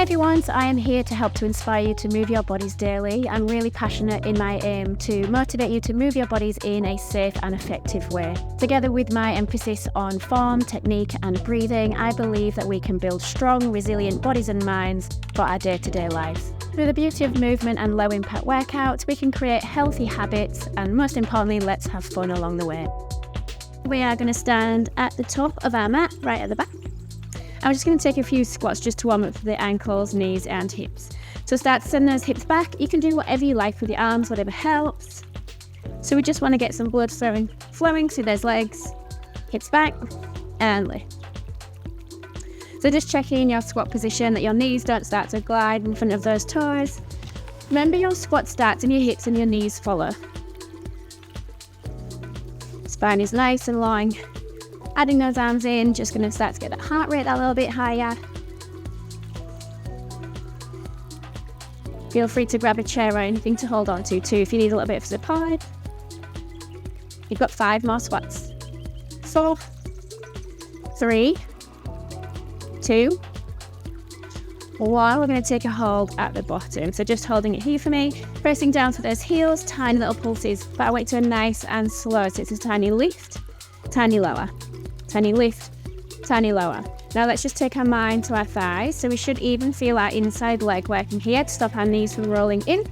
Hi everyone, so I am here to help to inspire you to move your bodies daily. I'm really passionate in my aim to motivate you to move your bodies in a safe and effective way. Together with my emphasis on form, technique and breathing, I believe that we can build strong, resilient bodies and minds for our day-to-day lives. Through the beauty of movement and low-impact workouts, we can create healthy habits and most importantly, let's have fun along the way. We are going to stand at the top of our mat, right at the back. I'm just going to take a few squats just to warm up for the ankles, knees and hips. So start to send those hips back. You can do whatever you like with your arms, whatever helps. So we just want to get some blood flowing through those legs, hips back and lift. So just checking your squat position that your knees don't start to glide in front of those toes. Remember your squat starts and your hips and your knees follow. Spine is nice and long. Adding those arms in, just going to start to get that heart rate a little bit higher. Feel free to grab a chair or anything to hold on to too if you need a little bit of support. You've got 5 more squats. 4, 3, 2, 1. We're going to take a hold at the bottom. So just holding it here for me, pressing down to those heels, tiny little pulses, but I wait to a nice and slow. So it's a tiny lift, tiny lower. Tiny lift, tiny lower. Now let's just take our mind to our thighs. So we should even feel our inside leg working here to stop our knees from rolling in.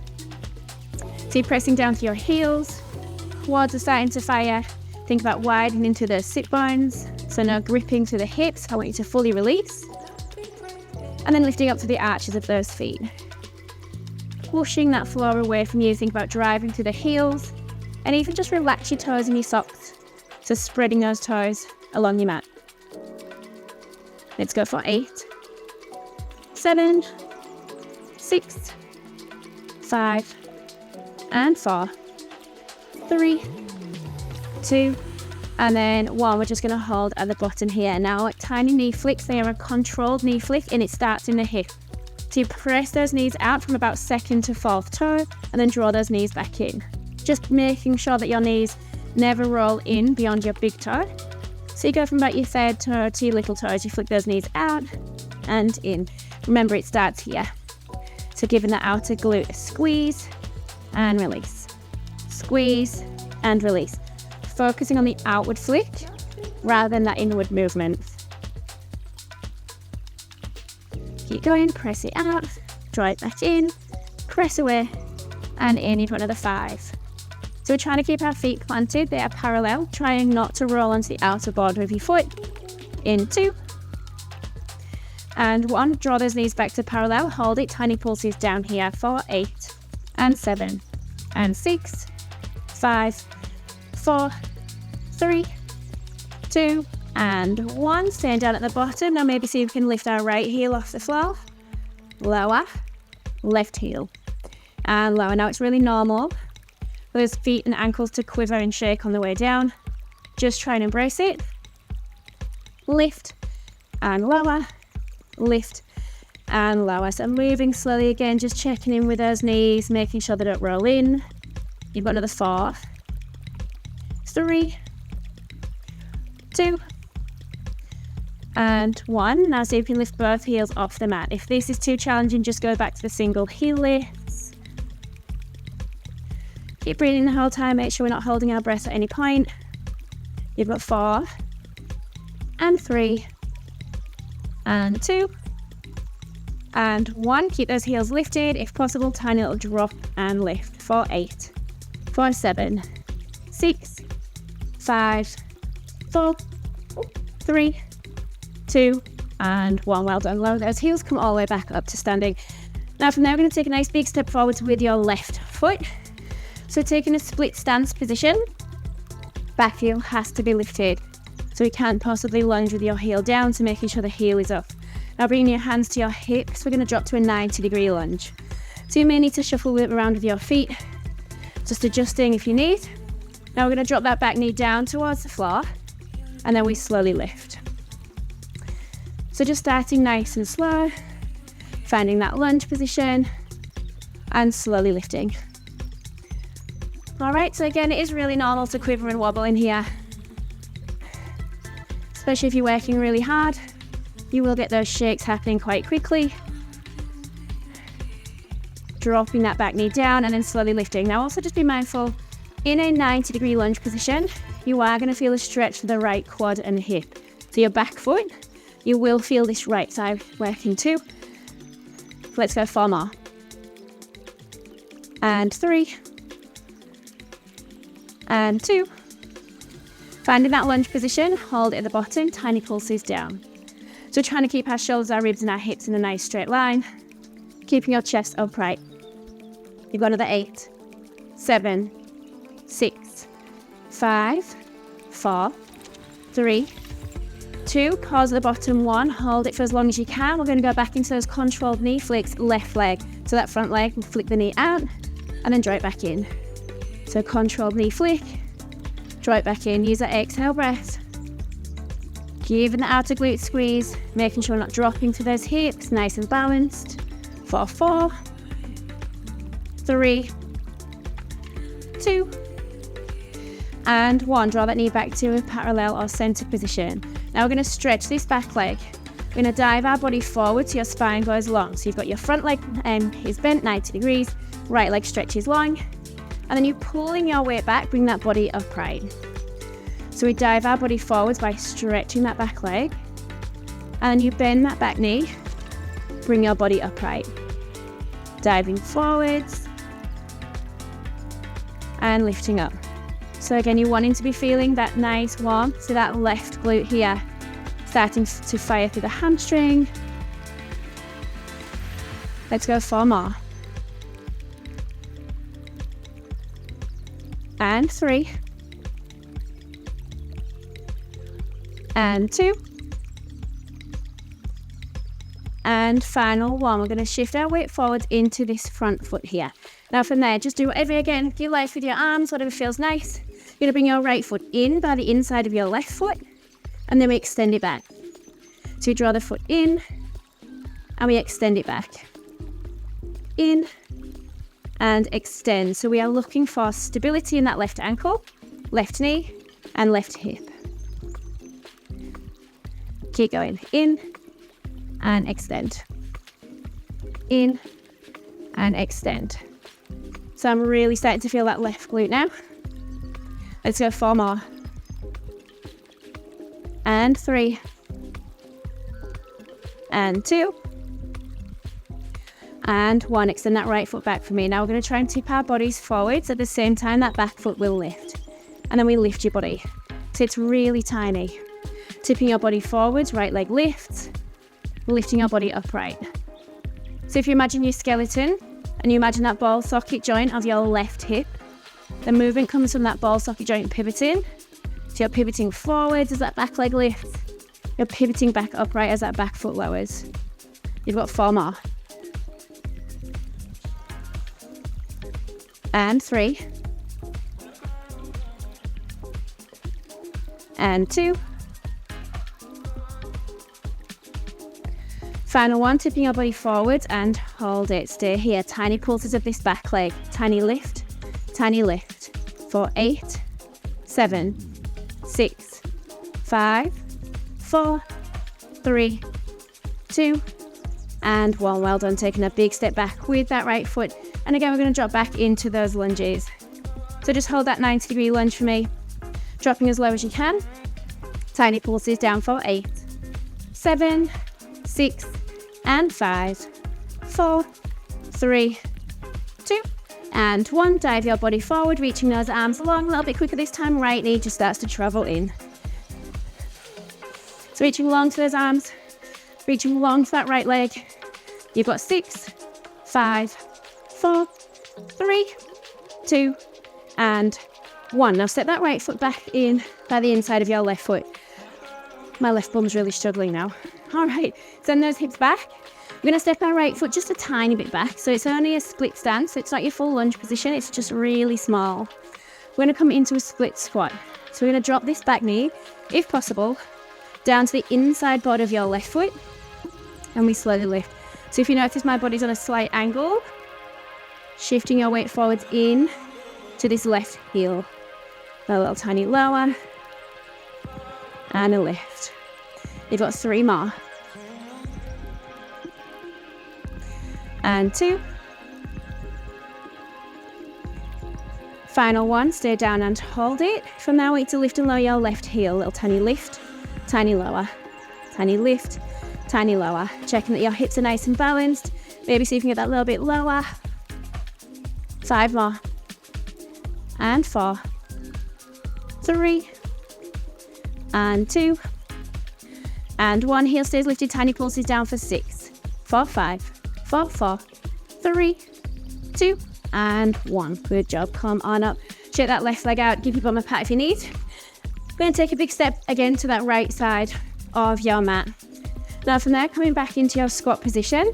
So you're pressing down to your heels, quads are starting to fire. Think about widening into the sit bones. So no gripping to the hips. I want you to fully release. And then lifting up to the arches of those feet. Pushing that floor away from you. Think about driving through the heels. And even just relax your toes in your socks. So spreading those toes along your mat. Let's go for 8, 7, 6, 5, and 4, 3, 2, and then 1. We're just going to hold at the bottom here. Now, tiny knee flicks. They are a controlled knee flick, and it starts in the hip. So you press those knees out from about 2nd to 4th toe, and then draw those knees back in. Just making sure that your knees never roll in beyond your big toe. So you go from about your 3rd toe to your little toes. You flick those knees out and in. Remember, it starts here. So giving that outer glute a squeeze and release. Squeeze and release. Focusing on the outward flick rather than that inward movement. Keep going, press it out, draw it back in, press away and in front of the 5. So we're trying to keep our feet planted. They are parallel, trying not to roll onto the outer border of your foot. In 2. And 1, draw those knees back to parallel. Hold it, tiny pulses down here for 8 and 7 and 6, 5, 4, 3, 2, and 1. Staying down at the bottom. Now maybe see if we can lift our right heel off the floor. Lower, left heel, and lower. Now it's really normal for those feet and ankles to quiver and shake on the way down. Just try and embrace it. Lift and lower, lift and lower. So moving slowly again, just checking in with those knees, making sure they don't roll in. You've got another 4, 3, 2, and 1. Now see if you can lift both heels off the mat. If this is too challenging, just go back to the single heel lifts. Keep breathing the whole time. Make sure we're not holding our breath at any point. You've got 4 and 3 and 2 and 1. Keep those heels lifted. If possible, tiny little drop and lift for 8, for 7, 6, 5, 4, 3, 2 and 1. Well done. Lower those heels. Come all the way back up to standing. Now from there, we're going to take a nice big step forwards with your left foot. So taking a split stance position, back heel has to be lifted. So we can't possibly lunge with your heel down, so making sure the heel is up. Now bringing your hands to your hips, we're going to drop to a 90-degree lunge. So you may need to shuffle it around with your feet, just adjusting if you need. Now we're going to drop that back knee down towards the floor, and then we slowly lift. So just starting nice and slow, finding that lunge position, and slowly lifting. All right, so again, it is really normal to quiver and wobble in here. Especially if you're working really hard, you will get those shakes happening quite quickly. dropping that back knee down and then slowly lifting. Now also just be mindful, in a 90-degree lunge position, you are going to feel a stretch to the right quad and hip. So your back foot, you will feel this right side working too. Let's go 4 more. And 3. And 2. Finding that lunge position, hold it at the bottom, tiny pulses down. So trying to keep our shoulders, our ribs and our hips in a nice straight line. Keeping your chest upright. You've got another 8, 7, 6, 5, 4, 3, 2. Pause at the bottom. 1. Hold it for as long as you can. We're going to go back into those controlled knee flicks, left leg. So that front leg, we'll flick the knee out and then draw it back in. So controlled knee flick, draw it back in. Use that exhale breath. Giving the outer glute squeeze, making sure we're not dropping to those hips, nice and balanced. For 4, 3, 2, and 1. Draw that knee back to a parallel or center position. Now we're going to stretch this back leg. We're going to dive our body forward so your spine goes long. So you've got your front leg is bent 90 degrees, right leg stretches long, and then you're pulling your weight back, bring that body upright. So we dive our body forwards by stretching that back leg, and then you bend that back knee, bring your body upright. Diving forwards and lifting up. So again, you're wanting to be feeling that nice warmth to that left glute here, starting to fire through the hamstring. Let's go 4 more. And 3. And 2. And final 1. We're going to shift our weight forward into this front foot here. Now from there, just do whatever again you like with your arms, whatever feels nice. You're going to bring your right foot in by the inside of your left foot, and then we extend it back. So we draw the foot in, and we extend it back. In, and extend. So we are looking for stability in that left ankle, left knee, and left hip. Keep going. In, and extend. In, and extend. So I'm really starting to feel that left glute now. Let's go 4 more. And 3. And 2. And 1. Extend that right foot back for me. Now we're going to try and tip our bodies forwards. At the same time, that back foot will lift. And then we lift your body. So it's really tiny. Tipping your body forwards, right leg lifts. Lifting your body upright. So if you imagine your skeleton, and you imagine that ball socket joint of your left hip, the movement comes from that ball socket joint pivoting. So you're pivoting forwards as that back leg lifts. You're pivoting back upright as that back foot lowers. You've got 4 more. And 3. And 2. Final 1, tipping your body forward and hold it. Stay here. Tiny pulses of this back leg. Tiny lift, tiny lift. For 8, 7, 6, 5, 4, 3, 2, and 1. Well done. Taking a big step back with that right foot. And again, we're going to drop back into those lunges. So just hold that 90-degree lunge for me. Dropping as low as you can. Tiny pulses down for 8, 7, 6, and 5, 4, 3, 2, and 1. Dive your body forward, reaching those arms along. A little bit quicker this time. Right knee just starts to travel in. So reaching long to those arms, reaching long to that right leg. You've got 6, 5, 4, 3, 2, and 1. Now step that right foot back in by the inside of your left foot. My left bum's really struggling now. All right, send those hips back. We're going to step our right foot just a tiny bit back. So it's only a split stance. So it's not your full lunge position. It's just really small. We're going to come into a split squat. So we're going to drop this back knee, if possible, down to the inside board of your left foot. And we slowly lift. So if you notice my body's on a slight angle, shifting your weight forwards in to this left heel. A little tiny lower. And a lift. You've got 3 more. And 2. Final one, stay down and hold it. From there, I want you to lift and lower your left heel. Little tiny lift, tiny lower, tiny lift, tiny lower. Checking that your hips are nice and balanced. Maybe see if you can get that a little bit lower. 5 more. And 4. 3. And 2. And 1. Heel stays lifted, tiny pulses down for 6. 4, 5. 4, 4. 3, 2, and 1. Good job. Come on up. Shake that left leg out. Give your bum a pat if you need. Going to take a big step again to that right side of your mat. Now from there, coming back into your squat position.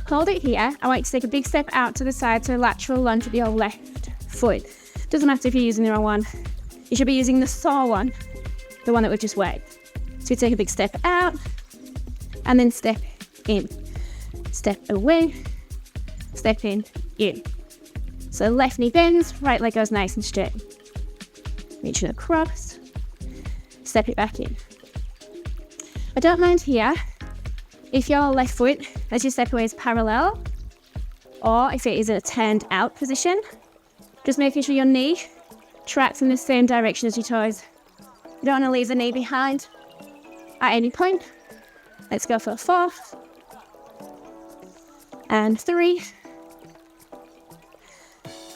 Hold it here. I want you to take a big step out to the side, so a lateral lunge with your left foot. Doesn't matter if you're using the wrong one. You should be using the sore one, the one that we've just worked. So you take a big step out, and then step in. Step away, step in. So left knee bends, right leg goes nice and straight. Reach it across, step it back in. I don't mind here if your left foot, as you step away, is parallel, or if it is a turned out position. Just making sure your knee tracks in the same direction as your toes. You don't want to leave the knee behind at any point. Let's go for 4, and 3,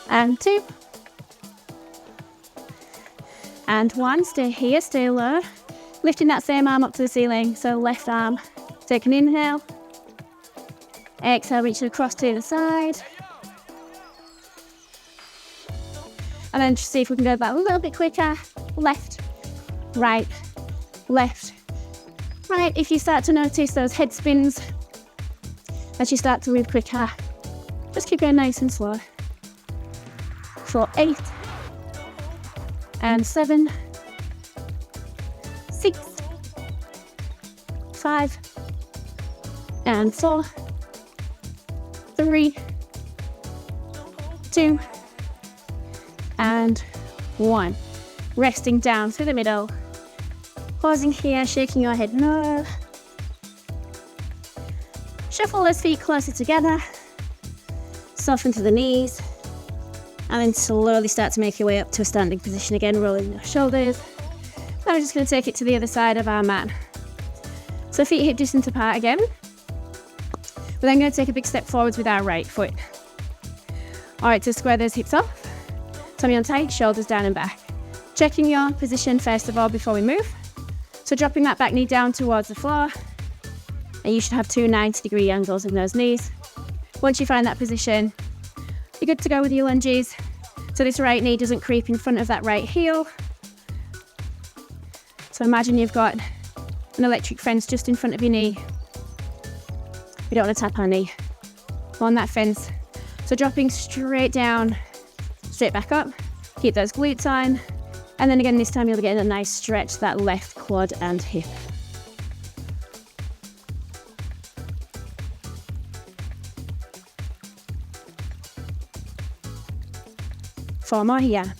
and 2, and 1. Stay here, stay low. Lifting that same arm up to the ceiling. So left arm, take an inhale. Exhale, reach it across to the side. And then just see if we can go back a little bit quicker. Left, right, left, right. If you start to notice those head spins as you start to move quicker, just keep going nice and slow. For 8, and 7, 6, 5, and 4, 3, 2, and 1. Resting down through the middle. Pausing here, shaking your head no. Shuffle those feet closer together. Soften to the knees. And then slowly start to make your way up to a standing position again, rolling your shoulders. Now we're just going to take it to the other side of our mat. So feet hip distance apart again. We're then going to take a big step forwards with our right foot. Alright, to square those hips off. Tummy on tight, shoulders down and back. Checking your position first of all before we move. So dropping that back knee down towards the floor. And you should have 2 90-degree angles in those knees. Once you find that position, you're good to go with your lunges. So this right knee doesn't creep in front of that right heel. So imagine you've got an electric fence just in front of your knee. We don't want to tap our knee on that fence. So dropping straight down, straight back up. Keep those glutes on. And then again, this time you'll be getting a nice stretch to that left quad and hip. Four more here.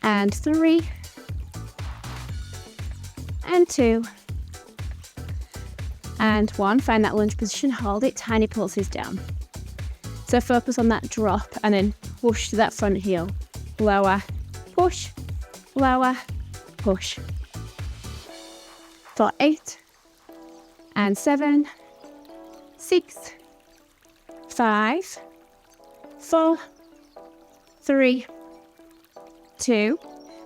And 3, and 2, and 1. Find that lunge position, hold it, tiny pulses down. So focus on that drop and then push to that front heel. Lower, push, lower, push. For 8, and 7, 6, 5, 4, 3, 2.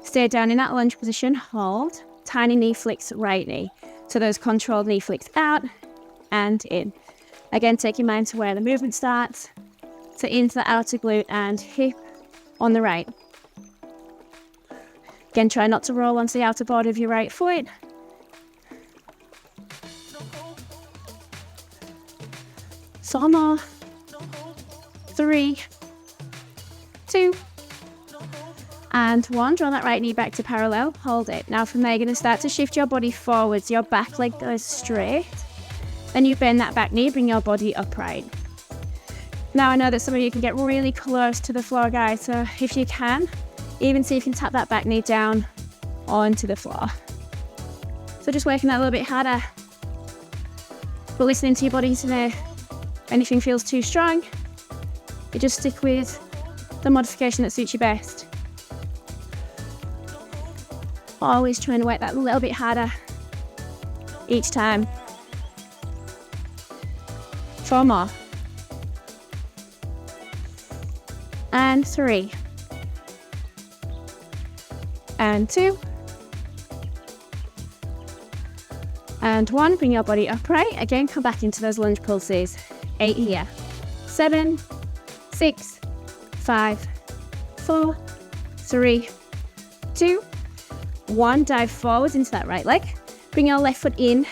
Stay down in that lunge position, hold. Tiny knee flicks, right knee. So those controlled knee flicks out and in. Again, take your mind to where the movement starts. So into the outer glute and hip on the right. Again, try not to roll onto the outer border of your right foot. Four more. 3, 2, and 1. Draw that right knee back to parallel. Hold it. Now from there, you're going to start to shift your body forwards. Your back leg goes straight. Then you bend that back knee, bring your body upright. Now I know that some of you can get really close to the floor, guys. So if you can, even see if you can tap that back knee down onto the floor. So just working that a little bit harder. But listening to your body today. If anything feels too strong, You just stick with the modification that suits you best. Always trying to work that a little bit harder each time. 4 more. And 3. And 2. And 1. Bring your body upright. Again, come back into those lunge pulses. 8 here. 7, 6, 5, 4, 3, 2, 1. Dive forwards into that right leg. Bring your left foot in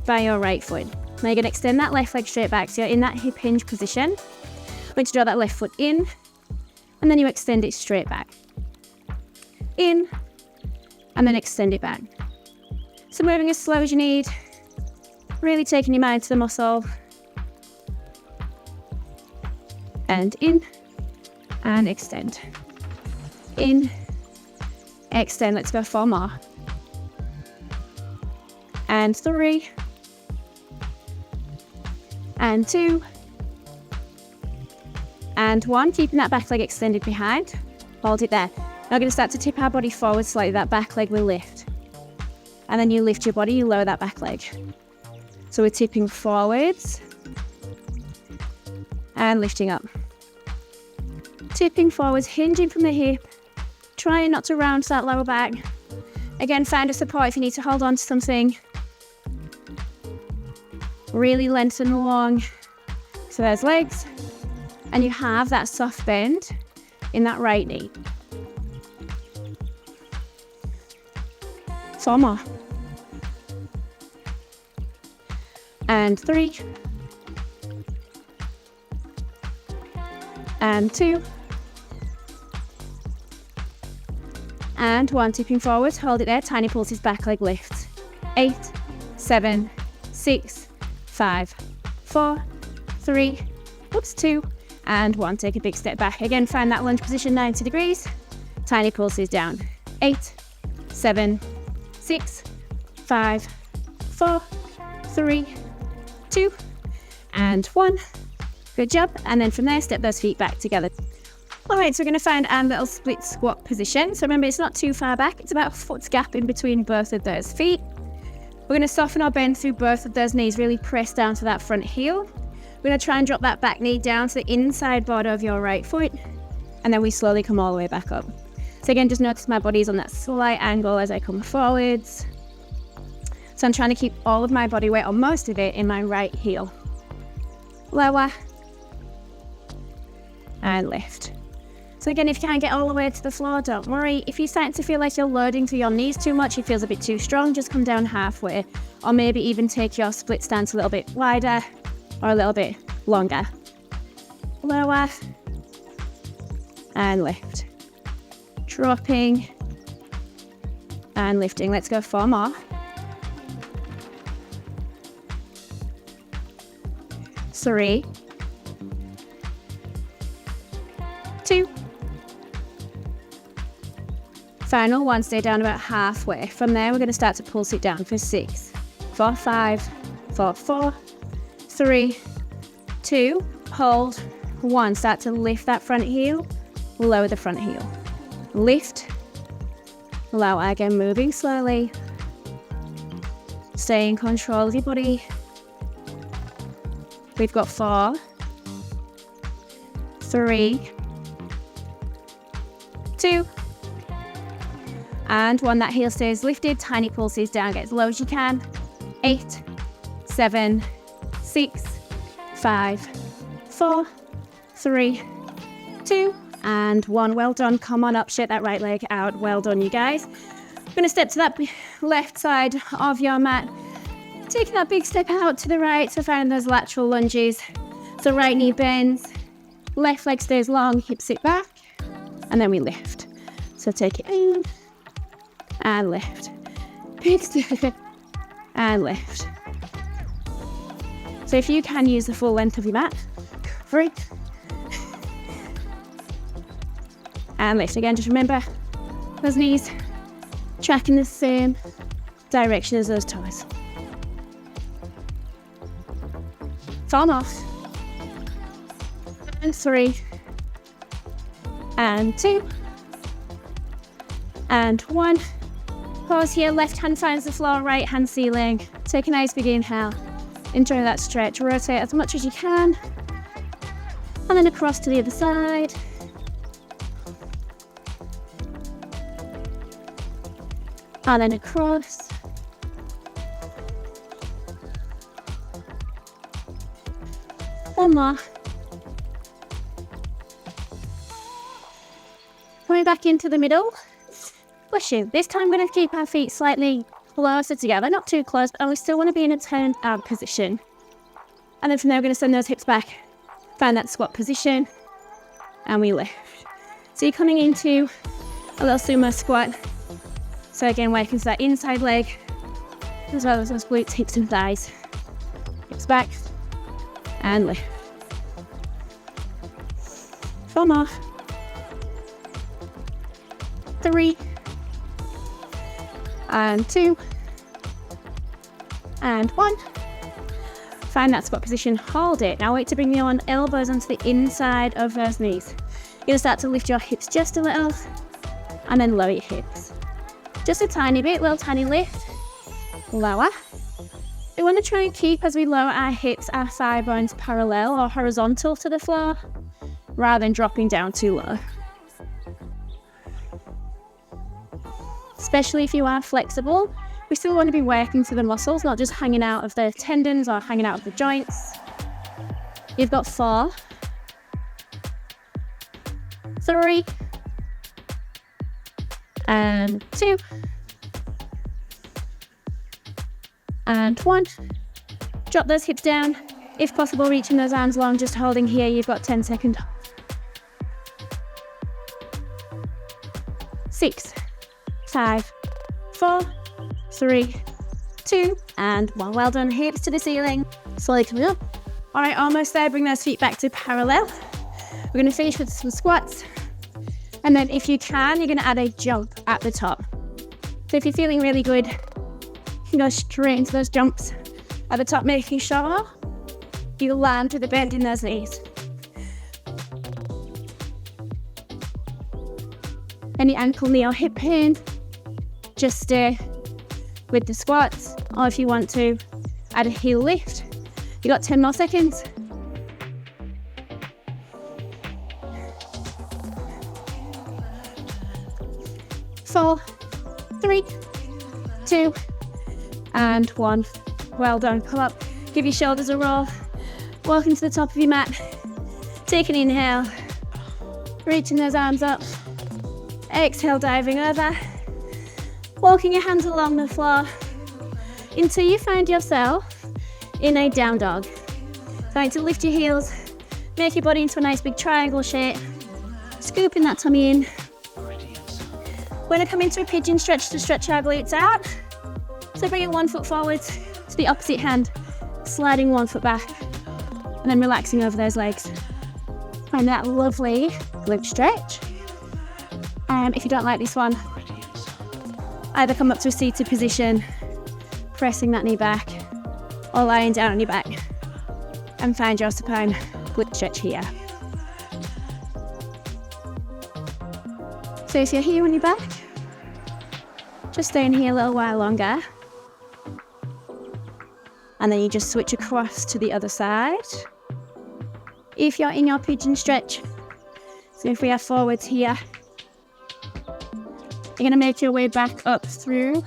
by your right foot. Now you're going to extend that left leg straight back. So you're in that hip hinge position. I'm going to draw that left foot in, and then you extend it straight back. In, and then extend it back. So moving as slow as you need. Really taking your mind to the muscle. And in, and extend. In, extend. Let's go 4 more. And 3. And 2. And 1. Keeping that back leg extended behind. Hold it there. Now we're going to start to tip our body forward slightly. That back leg will lift. And then you lift your body, you lower that back leg. So we're tipping forwards. And lifting up. Tipping forwards, hinging from the hip. Trying not to round that lower back. Again, find a support if you need to hold on to something. Really lengthen along. So there's legs. And you have that soft bend in that right knee. 4 more. And 3. And 2. And 1. Tipping forward, hold it there. Tiny pulses, back leg lifts. 8, 7, 6, 5, 4, 3, 2, and 1. Take a big step back. Again, find that lunge position, 90 degrees. Tiny pulses down. 8, 7, 6, 5, 4, 3, 2, and 1. Good job. And then from there, step those feet back together. All right, so we're going to find our little split squat position. So remember, it's not too far back. It's about a foot's gap in between both of those feet. We're going to soften our bend through both of those knees, really press down to that front heel. We're going to try and drop that back knee down to the inside border of your right foot. And then we slowly come all the way back up. So again, just notice my body's on that slight angle as I come forwards. So I'm trying to keep all of my body weight, or most of it, in my right heel. Lower. And lift. So again, if you can't get all the way to the floor, don't worry. If you're starting to feel like you're loading through your knees too much, it feels a bit too strong, just come down halfway. Or maybe even take your split stance a little bit wider or a little bit longer. Lower. And lift. Dropping. And lifting. Let's go 4 more. 3. 2. Final 1, stay down about halfway. From there, we're going to start to pulse it down for 6, 4, 5, 4, 4, 3, 2, hold, 1. Start to lift that front heel, lower the front heel. Lift, lower, again, moving slowly. Stay in control of your body. We've got 4, 3, 2, and 1. That heel stays lifted, tiny pulses down, get as low as you can. 8, 7, 6, 5, 4, 3, 2, and 1. Well done. Come on up, shake that right leg out. Well done, you guys. I'm going to step to that left side of your mat. Taking that big step out to the right, so find those lateral lunges. So right knee bends, left leg stays long, hips sit back, and then we lift. So take it in, and lift. Big step, and lift. So if you can use the full length of your mat, go for it. And lift. Again, just remember, those knees tracking the same direction as those toes. 4 more. And 3, and 2, and 1. Pause here, left hand finds the floor, right hand ceiling. Take a nice big inhale. Enjoy that stretch. Rotate as much as you can. And then across to the other side. And then across. One more. Coming back into the middle. Bless you. This time we're going to keep our feet slightly closer together. Not too close, but we still want to be in a turned out position. And then from there we're going to send those hips back. Find that squat position. And we lift. So you're coming into a little sumo squat. So again, working to that inside leg, as well as those glutes, hips and thighs. Hips back, and lift. 4 more. 3, and 2, and 1. Find that squat position, hold it. Now wait to bring your elbows onto the inside of those knees. You're going to start to lift your hips just a little, and then lower your hips. Just a tiny bit, little tiny lift, lower. We want to try and keep, as we lower our hips, our thigh bones parallel or horizontal to the floor, rather than dropping down too low. Especially if you are flexible, we still want to be working to the muscles, not just hanging out of the tendons or hanging out of the joints. You've got 4, 3, and 2, and 1. Drop those hips down. If possible, reaching those arms long, just holding here. You've got 10 seconds. 6, 5, 4, 3, 2, and 1. Well done. Hips to the ceiling. Slowly coming up. All right, almost there. Bring those feet back to parallel. We're going to finish with some squats. And then if you can, you're going to add a jump at the top. So if you're feeling really good, you can go straight into those jumps at the top, making sure you land with a bend in those knees. Any ankle, knee or hip pain, just stay with the squats. Or if you want to, add a heel lift. You got 10 more seconds. 4, 3, 2, and 1. Well done. Come up, give your shoulders a roll. Walk into the top of your mat. Take an inhale. Reaching those arms up. Exhale, diving over. Walking your hands along the floor until you find yourself in a down dog. Trying to lift your heels, make your body into a nice big triangle shape. Scooping that tummy in. We're going to come into a pigeon stretch to stretch our glutes out. So bringing 1 foot forward to the opposite hand, sliding 1 foot back, and then relaxing over those legs. Find that lovely glute stretch. If you don't like this one, either come up to a seated position, pressing that knee back, or lying down on your back, and find your supine glute stretch here. So if you're here on your back, just stay in here a little while longer. And then you just switch across to the other side. If you're in your pigeon stretch, so if we have forwards here, you're going to make your way back up through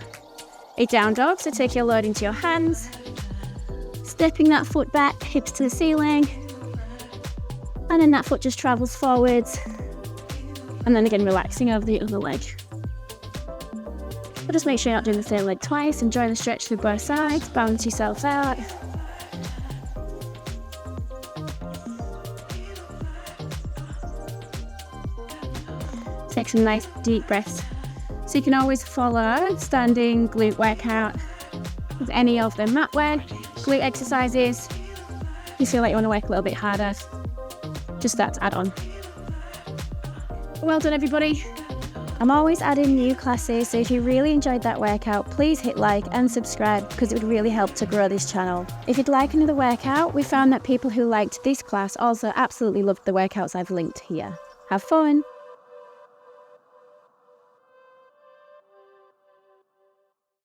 a down dog. So take your load into your hands, stepping that foot back, hips to the ceiling. And then that foot just travels forwards. And then again, relaxing over the other leg. But just make sure you're not doing the same leg twice. Enjoy the stretch through both sides. Balance yourself out. Take some nice deep breaths. So you can always follow standing glute workout with any of the mat work, glute exercises. If you feel like you want to work a little bit harder, just start to add on. Well done, everybody. I'm always adding new classes, so if you really enjoyed that workout, please hit like and subscribe because it would really help to grow this channel. If you'd like another workout, we found that people who liked this class also absolutely loved the workouts I've linked here. Have fun!